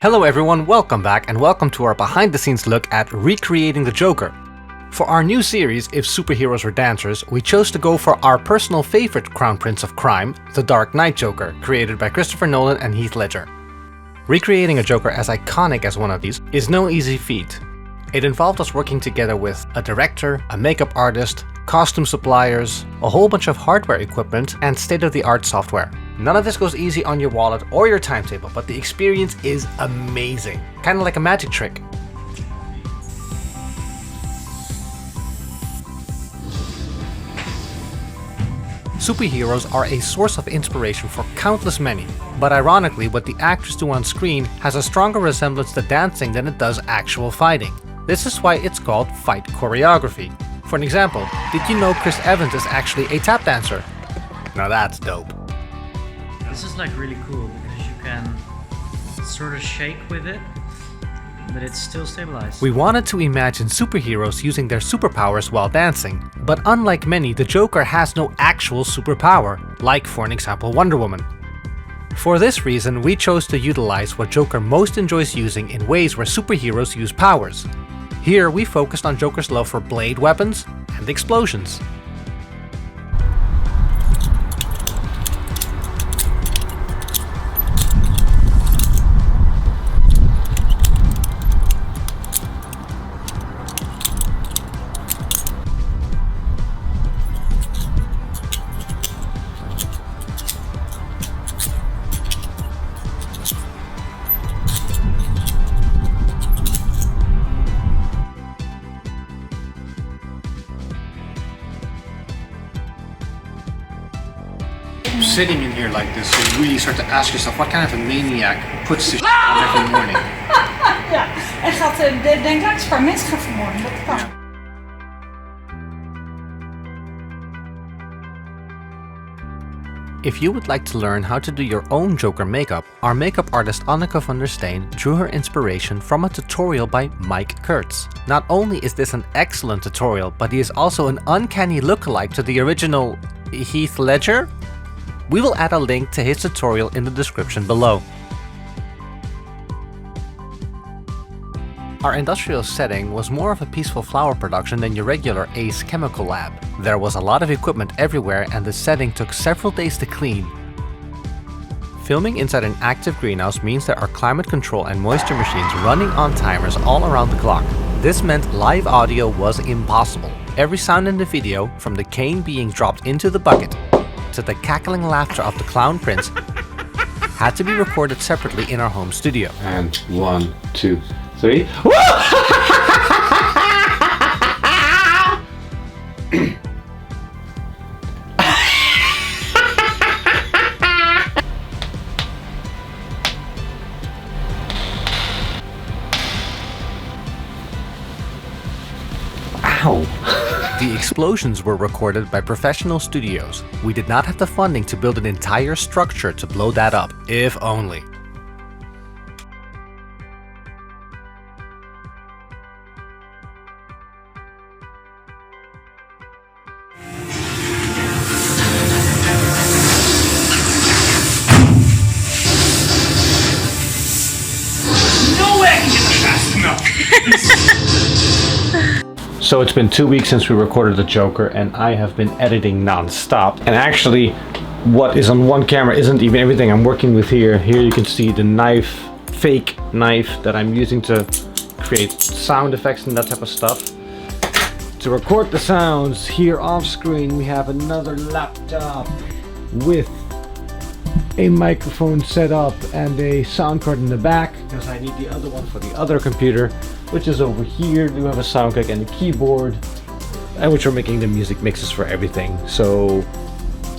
Hello everyone, welcome back and welcome to our behind the scenes look at recreating the Joker. For our new series, If Superheroes Were Dancers, we chose to go for our personal favorite Crown Prince of Crime, the Dark Knight Joker, created by Christopher Nolan and Heath Ledger. Recreating a Joker as iconic as one of these is no easy feat. It involved us working together with a director, a makeup artist, costume suppliers, a whole bunch of hardware equipment, and state-of-the-art software. None of this goes easy on your wallet or your timetable, but the experience is amazing. Kinda like a magic trick. Superheroes are a source of inspiration for countless many, but ironically what the actors do on screen has a stronger resemblance to dancing than it does actual fighting. This is why it's called fight choreography. For an example, did you know Chris Evans is actually a tap dancer? Now that's dope. This is like really cool because you can sort of shake with it, but it's still stabilized. We wanted to imagine superheroes using their superpowers while dancing, but unlike many, the Joker has no actual superpower, like for an example Wonder Woman. For this reason, we chose to utilize what Joker most enjoys using in ways where superheroes use powers. Here we focused on Joker's love for blade weapons and explosions. Sitting in here like this, you really start to ask yourself, what kind of a maniac puts this on every morning? Ja, en gaat denkt dat ik een paar mensen ga vermoorden. Dat kan. If you would like to learn how to do your own Joker makeup, our makeup artist Anneke van der Steen drew her inspiration from a tutorial by Mike Kirts. Not only is this an excellent tutorial, but he is also an uncanny lookalike to the original Heath Ledger? We will add a link to his tutorial in the description below. Our industrial setting was more of a peaceful flower production than your regular Ace chemical lab. There was a lot of equipment everywhere and the setting took several days to clean. Filming inside an active greenhouse means there are climate control and moisture machines running on timers all around the clock. This meant live audio was impossible. Every sound in the video, from the cane being dropped into the bucket to the cackling laughter of the Clown Prince, had to be recorded separately in our home studio. And 1, 2, 3. Ow! The explosions were recorded by professional studios. We did not have the funding to build an entire structure to blow that up, if only. No way I can get fast enough! So it's been 2 weeks since we recorded the Joker and I have been editing non-stop. And actually, what is on one camera isn't even everything I'm working with here. Here you can see the knife, fake knife that I'm using to create sound effects and that type of stuff. To record the sounds, here off screen we have another laptop with a microphone set up and a sound card in the back, because I need the other one for the other computer, which is over here. We have a sound card and a keyboard, and which are making the music mixes for everything. So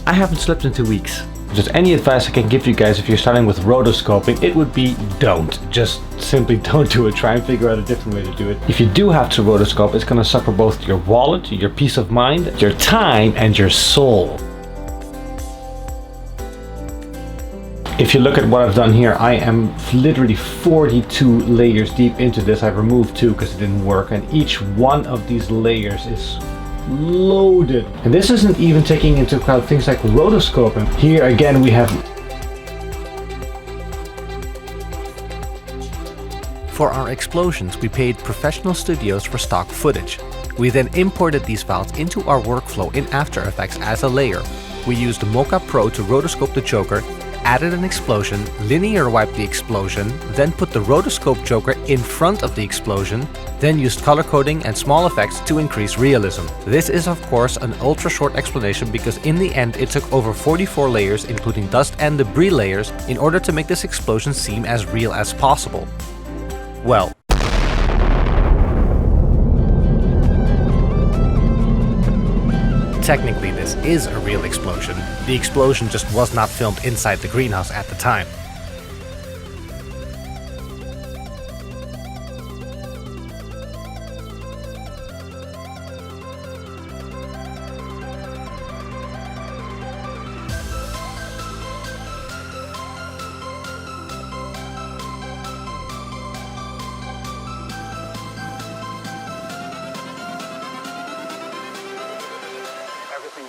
I haven't slept in 2 weeks. Just any advice I can give you guys if you're starting with rotoscoping, it would be don't. Just simply don't do it. Try and figure out a different way to do it. If you do have to rotoscope, it's going to suffer both your wallet, your peace of mind, your time, and your soul. If you look at what I've done here, I am literally 42 layers deep into this. I've removed 2 because it didn't work, and each one of these layers is loaded. And this isn't even taking into account things like rotoscoping. Here again we have For our explosions, we paid professional studios for stock footage. We then imported these files into our workflow in After Effects as a layer. We used Mocap Pro to rotoscope the Joker, added an explosion, linear wiped the explosion, then put the rotoscope Joker in front of the explosion, then used color coding and small effects to increase realism. This is of course an ultra short explanation because in the end it took over 44 layers including dust and debris layers in order to make this explosion seem as real as possible. Well, technically this is a real explosion. The explosion just was not filmed inside the greenhouse at the time.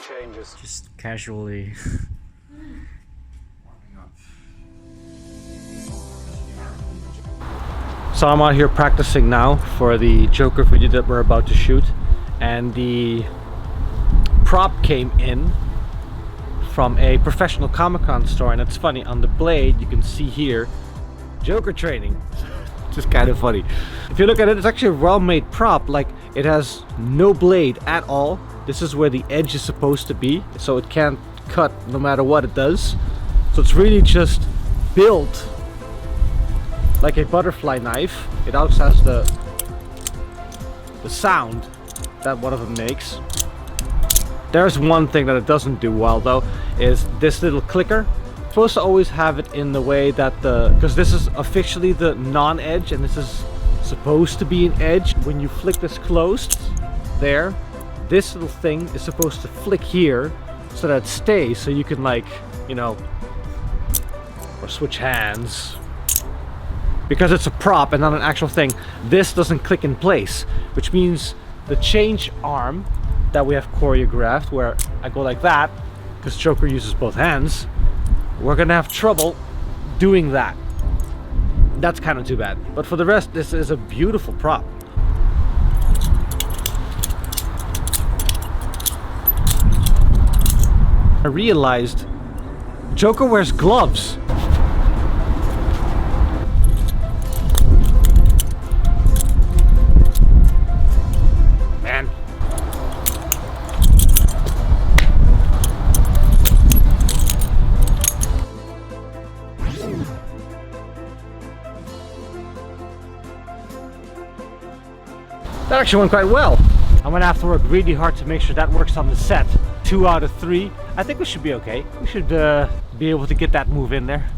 Changes. Just casually. So I'm out here practicing now for the Joker video that we're about to shoot, and the prop came in from a professional Comic-Con store, and it's funny, on the blade you can see here Joker training. Just kind of funny. If you look at it, it's actually a well-made prop. Like, it has no blade at all. This is where the edge is supposed to be, so it can't cut no matter what it does. So it's really just built like a butterfly knife. It also has the sound that one of them makes. There's one thing that it doesn't do well though, is this little clicker. You're supposed to always have it in the way that because this is officially the non-edge and this is supposed to be an edge. When you flick this closed, there, this little thing is supposed to flick here so that it stays, so you can, like, you know, or switch hands. Because it's a prop and not an actual thing, this doesn't click in place, which means the change arm that we have choreographed, where I go like that, because Joker uses both hands, we're gonna have trouble doing that. That's kind of too bad. But for the rest, this is a beautiful prop. I realized Joker wears gloves. Man. That actually went quite well. I'm gonna have to work really hard to make sure that works on the set. 2 out of 3. I think we should be okay. We should be able to get that move in there.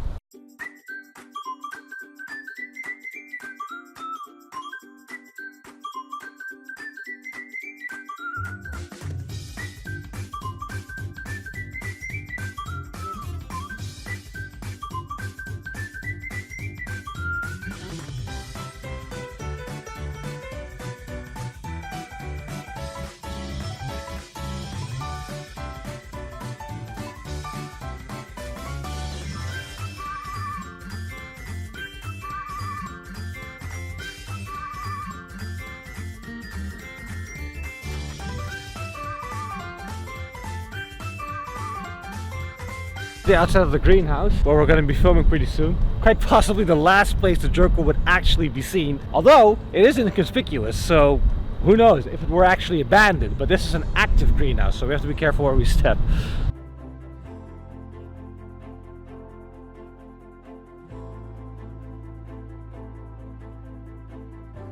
The outside of the greenhouse, where we're going to be filming pretty soon. Quite possibly the last place the Joker would actually be seen, although it is inconspicuous, so who knows if it were actually abandoned. But this is an active greenhouse, so we have to be careful where we step.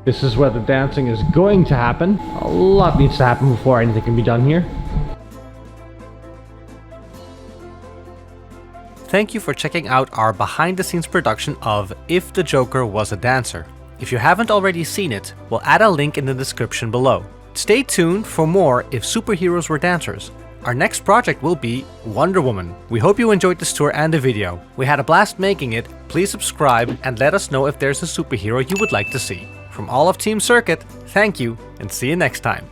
This is where the dancing is going to happen. A lot needs to happen before anything can be done here. Thank you for checking out our behind-the-scenes production of If the Joker Was a Dancer. If you haven't already seen it, we'll add a link in the description below. Stay tuned for more If Superheroes Were Dancers. Our next project will be Wonder Woman. We hope you enjoyed this tour and the video. We had a blast making it. Please subscribe and let us know if there's a superhero you would like to see. From all of Team Cirque-it, thank you and see you next time.